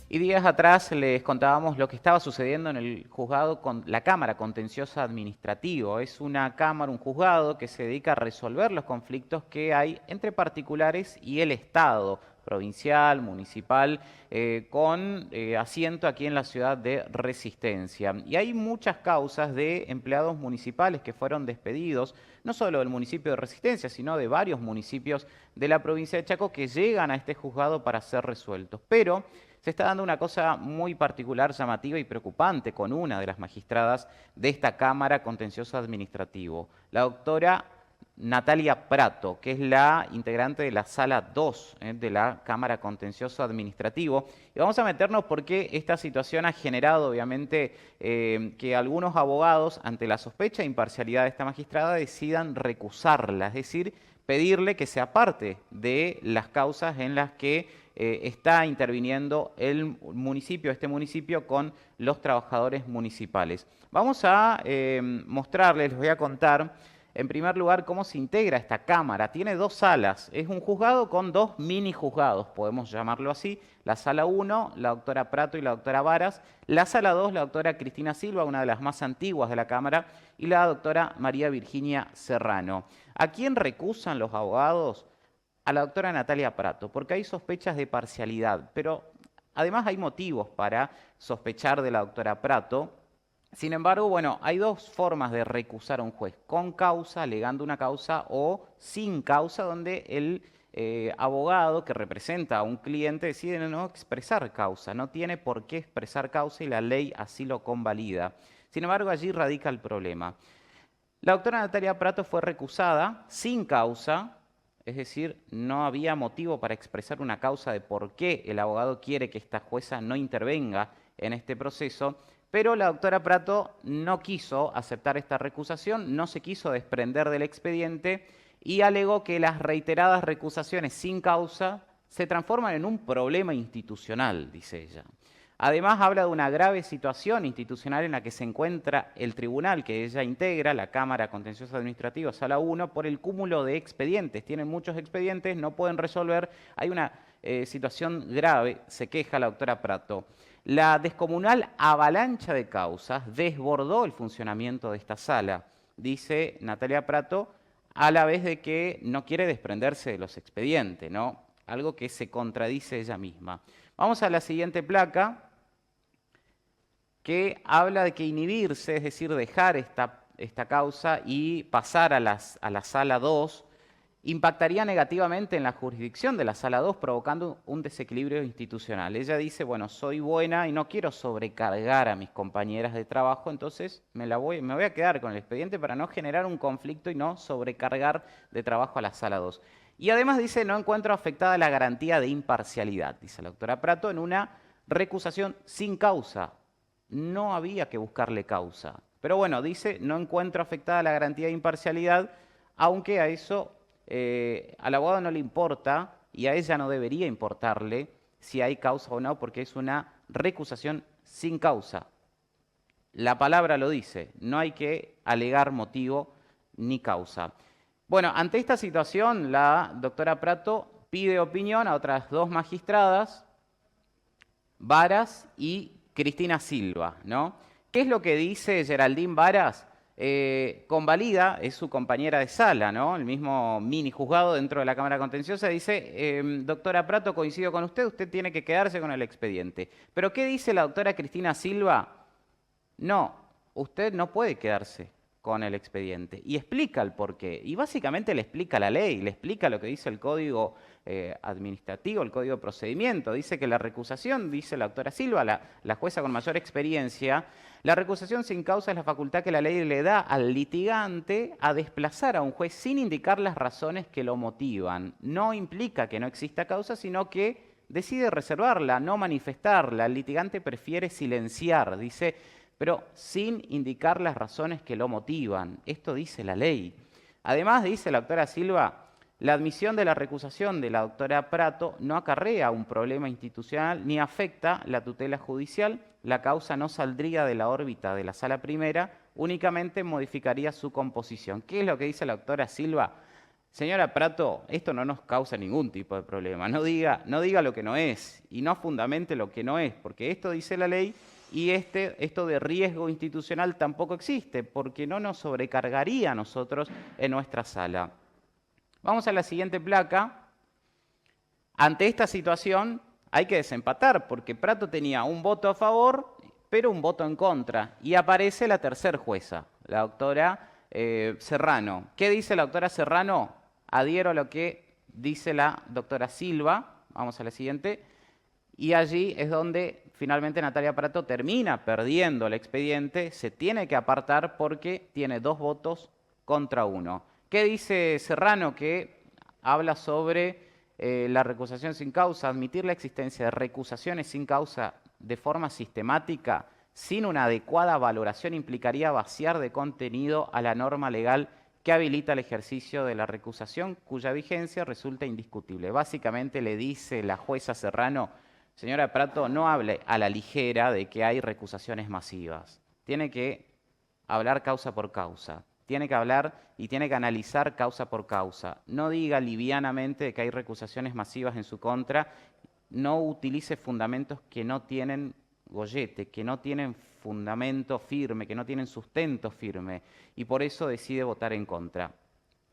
Y días atrás les contábamos lo que estaba sucediendo en el juzgado con la Cámara Contenciosa Administrativo. Es una cámara, un juzgado que se dedica a resolver los conflictos que hay entre particulares y el Estado, provincial, municipal, con asiento aquí en la ciudad de Resistencia. Y hay muchas causas de empleados municipales que fueron despedidos, no solo del municipio de Resistencia, sino de varios municipios de la provincia de Chaco que llegan a este juzgado para ser resueltos. Pero se está dando una cosa muy particular, llamativa y preocupante con una de las magistradas de esta Cámara Contencioso Administrativo, la doctora Natalia Prato, que es la integrante de la Sala 2 de la Cámara Contencioso Administrativo. Y vamos a meternos porque esta situación ha generado, obviamente, que algunos abogados, ante la sospecha de imparcialidad de esta magistrada, decidan recusarla, es decir, pedirle que se aparte de las causas en las que está interviniendo el municipio, este municipio, con los trabajadores municipales. Vamos a mostrarles, les voy a contar, en primer lugar, cómo se integra esta Cámara. Tiene dos salas, es un juzgado con dos mini juzgados, podemos llamarlo así. La sala 1, la doctora Prato y la doctora Varas. La sala 2, la doctora Cristina Silva, una de las más antiguas de la Cámara, y la doctora María Virginia Serrano. ¿A quién recusan los abogados? A la doctora Natalia Prato, porque hay sospechas de parcialidad, pero además hay motivos para sospechar de la doctora Prato. Sin embargo, bueno, hay dos formas de recusar a un juez: con causa, alegando una causa, o sin causa, donde el abogado que representa a un cliente decide no expresar causa, no tiene por qué expresar causa y la ley así lo convalida. Sin embargo, allí radica el problema. La doctora Natalia Prato fue recusada sin causa, es decir, no había motivo para expresar una causa de por qué el abogado quiere que esta jueza no intervenga en este proceso, pero la doctora Prato no quiso aceptar esta recusación, no se quiso desprender del expediente y alegó que las reiteradas recusaciones sin causa se transforman en un problema institucional, dice ella. Además, habla de una grave situación institucional en la que se encuentra el tribunal que ella integra, la Cámara Contencioso Administrativo, Sala 1, por el cúmulo de expedientes. Tienen muchos expedientes, no pueden resolver. Hay una situación grave, se queja la doctora Prato. La descomunal avalancha de causas desbordó el funcionamiento de esta sala, dice Natalia Prato, a la vez de que no quiere desprenderse de los expedientes, ¿no? Algo que se contradice ella misma. Vamos a la siguiente placa, que habla de que inhibirse, es decir, dejar esta causa y pasar a la sala 2, impactaría negativamente en la jurisdicción de la sala 2, provocando un desequilibrio institucional. Ella dice, bueno, soy buena y no quiero sobrecargar a mis compañeras de trabajo, entonces me voy a quedar con el expediente para no generar un conflicto y no sobrecargar de trabajo a la sala 2. Y además dice, no encuentro afectada la garantía de imparcialidad, dice la doctora Prato, en una recusación sin causa. No había que buscarle causa. Pero bueno, dice, no encuentro afectada la garantía de imparcialidad, aunque a eso al abogado no le importa y a ella no debería importarle si hay causa o no, porque es una recusación sin causa. La palabra lo dice, no hay que alegar motivo ni causa. Bueno, ante esta situación, la doctora Prato pide opinión a otras dos magistradas, Varas y Cristina Silva, ¿no? ¿Qué es lo que dice Geraldine Varas? Convalida, es su compañera de sala, ¿no? El mismo mini juzgado dentro de la Cámara Contenciosa, dice, doctora Prato, coincido con usted tiene que quedarse con el expediente. ¿Pero qué dice la doctora Cristina Silva? No, usted no puede quedarse con el expediente. Y explica el porqué. Y básicamente le explica la ley, le explica lo que dice el Código Administrativo, el Código de Procedimiento. Dice que la recusación, dice la doctora Silva, la jueza con mayor experiencia, la recusación sin causa es la facultad que la ley le da al litigante a desplazar a un juez sin indicar las razones que lo motivan. No implica que no exista causa, sino que decide reservarla, no manifestarla. El litigante prefiere silenciar, dice, pero sin indicar las razones que lo motivan. Esto dice la ley. Además, dice la doctora Silva, la admisión de la recusación de la doctora Prato no acarrea un problema institucional ni afecta la tutela judicial. La causa no saldría de la órbita de la sala primera, únicamente modificaría su composición. ¿Qué es lo que dice la doctora Silva? señora Prato, esto no nos causa ningún tipo de problema. No diga lo que no es y no fundamente lo que no es, porque esto dice la ley y esto de riesgo institucional tampoco existe, porque no nos sobrecargaría a nosotros en nuestra sala. Vamos a la siguiente placa. Ante esta situación hay que desempatar, porque Prato tenía un voto a favor, pero un voto en contra. Y aparece la tercer jueza, la doctora Serrano. ¿Qué dice la doctora Serrano? Adhiero a lo que dice la doctora Silva. Vamos a la siguiente. Y allí es donde finalmente Natalia Prato termina perdiendo el expediente, se tiene que apartar porque tiene 2 votos contra 1. ¿Qué dice Serrano? Que habla sobre la recusación sin causa, admitir la existencia de recusaciones sin causa de forma sistemática, sin una adecuada valoración, implicaría vaciar de contenido a la norma legal que habilita el ejercicio de la recusación, cuya vigencia resulta indiscutible. Básicamente le dice la jueza Serrano: señora Prato, no hable a la ligera de que hay recusaciones masivas. Tiene que hablar causa por causa. Tiene que hablar y tiene que analizar causa por causa. No diga livianamente que hay recusaciones masivas en su contra. No utilice fundamentos que no tienen gollete, que no tienen fundamento firme, que no tienen sustento firme. Y por eso decide votar en contra.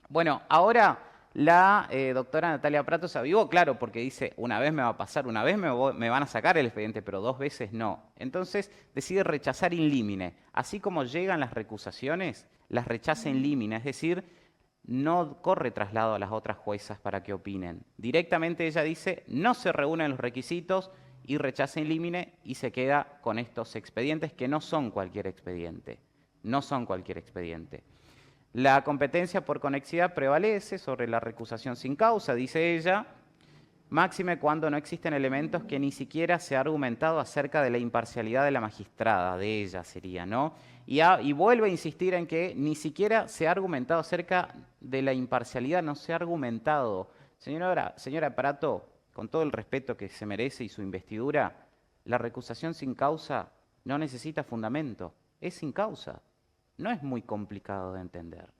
Bueno, ahora la doctora Natalia Prato se avivó, claro, porque dice, una vez me va a pasar, una vez me van a sacar el expediente, pero 2 veces no. Entonces decide rechazar in limine. Así como llegan las recusaciones, las rechaza in limine, es decir, no corre traslado a las otras juezas para que opinen. Directamente ella dice, no se reúnen los requisitos y rechaza in limine y se queda con estos expedientes que no son cualquier expediente. No son cualquier expediente. La competencia por conexidad prevalece sobre la recusación sin causa, dice ella, máxime cuando no existen elementos que ni siquiera se ha argumentado acerca de la imparcialidad de la magistrada, de ella sería, ¿no? Y vuelve a insistir en que ni siquiera se ha argumentado acerca de la imparcialidad, no se ha argumentado. Señora Prato, con todo el respeto que se merece y su investidura, la recusación sin causa no necesita fundamento, es sin causa. No es muy complicado de entender.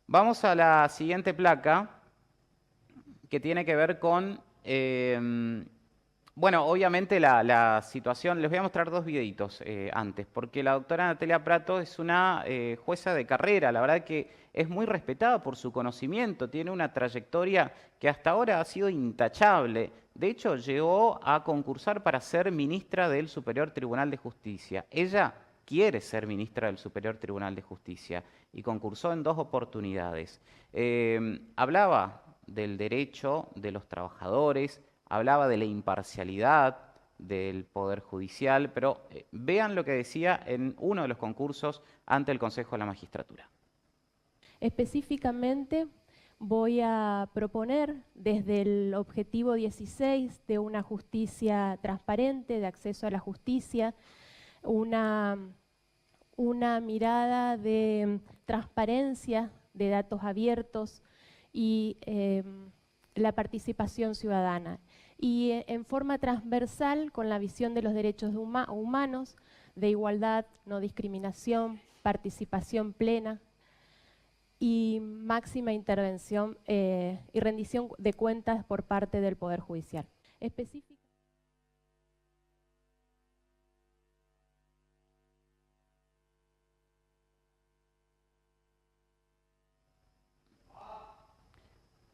Vamos a la siguiente placa, que tiene que ver con, bueno, obviamente la situación. Les voy a mostrar 2 videitos antes, porque la doctora Natalia Prato es una jueza de carrera, la verdad que es muy respetada por su conocimiento, tiene una trayectoria que hasta ahora ha sido intachable. De hecho, llegó a concursar para ser ministra del Superior Tribunal de Justicia. Ella quiere ser ministra del Superior Tribunal de Justicia y concursó en 2 oportunidades. Hablaba del derecho de los trabajadores, hablaba de la imparcialidad del Poder Judicial, pero vean lo que decía en uno de los concursos ante el Consejo de la Magistratura. Específicamente voy a proponer desde el objetivo 16 de una justicia transparente, de acceso a la justicia, una mirada de transparencia, de datos abiertos y la participación ciudadana. Y en forma transversal con la visión de los derechos humanos, de igualdad, no discriminación, participación plena y máxima intervención y rendición de cuentas por parte del Poder Judicial.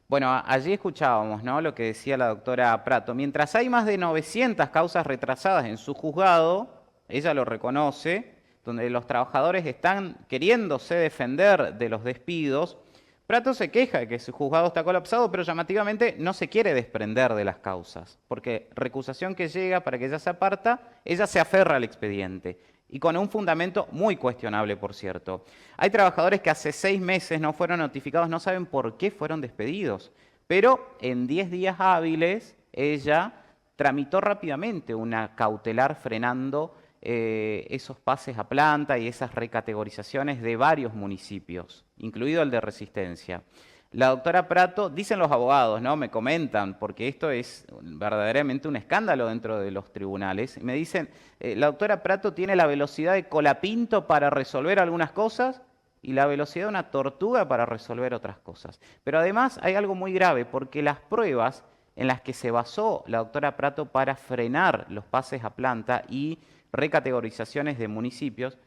Bueno, allí escuchábamos, ¿no?, lo que decía la doctora Prato. Mientras hay más de 900 causas retrasadas en su juzgado, ella lo reconoce, donde los trabajadores están queriéndose defender de los despidos, Prato se queja de que su juzgado está colapsado, pero llamativamente no se quiere desprender de las causas, porque recusación que llega para que ella se aparta, ella se aferra al expediente. Y con un fundamento muy cuestionable, por cierto. Hay trabajadores que hace 6 meses no fueron notificados, no saben por qué fueron despedidos, pero en 10 días hábiles ella tramitó rápidamente una cautelar frenando esos pases a planta y esas recategorizaciones de varios municipios, incluido el de Resistencia. La doctora Prato, dicen los abogados, ¿no?, me comentan, porque esto es verdaderamente un escándalo dentro de los tribunales, me dicen, la doctora Prato tiene la velocidad de Colapinto para resolver algunas cosas y la velocidad de una tortuga para resolver otras cosas. Pero además hay algo muy grave, porque las pruebas en las que se basó la doctora Prato para frenar los pases a planta y recategorizaciones de municipios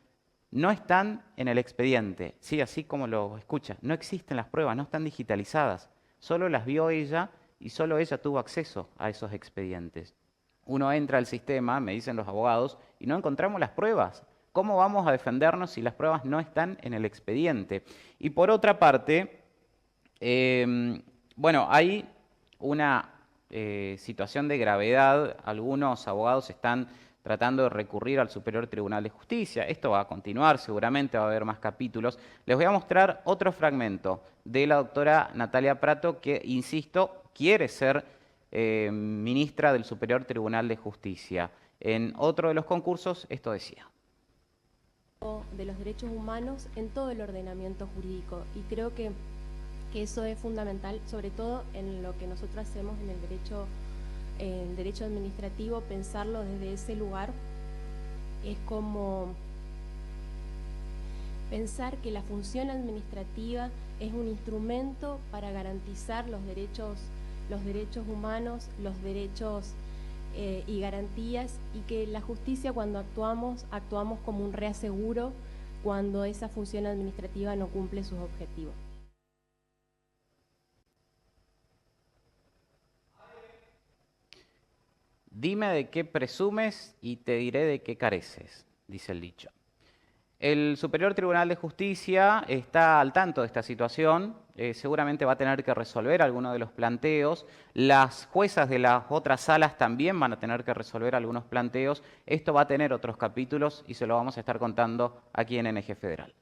no están en el expediente. Sí, así como lo escucha, no existen las pruebas, no están digitalizadas. Solo las vio ella y solo ella tuvo acceso a esos expedientes. Uno entra al sistema, me dicen los abogados, y no encontramos las pruebas. ¿Cómo vamos a defendernos si las pruebas no están en el expediente? Y por otra parte, bueno, hay una situación de gravedad. Algunos abogados están tratando de recurrir al Superior Tribunal de Justicia. Esto va a continuar, seguramente va a haber más capítulos. Les voy a mostrar otro fragmento de la doctora Natalia Prato, que, insisto, quiere ser ministra del Superior Tribunal de Justicia. En otro de los concursos, esto decía: de los derechos humanos en todo el ordenamiento jurídico, y creo que eso es fundamental, sobre todo en lo que nosotros hacemos en el derecho administrativo. Pensarlo desde ese lugar es como pensar que la función administrativa es un instrumento para garantizar los derechos humanos, los derechos y garantías, y que la justicia, cuando actuamos como un reaseguro cuando esa función administrativa no cumple sus objetivos. Dime de qué presumes y te diré de qué careces, dice el dicho. El Superior Tribunal de Justicia está al tanto de esta situación, seguramente va a tener que resolver algunos de los planteos. Las juezas de las otras salas también van a tener que resolver algunos planteos. Esto va a tener otros capítulos y se lo vamos a estar contando aquí en NG Federal.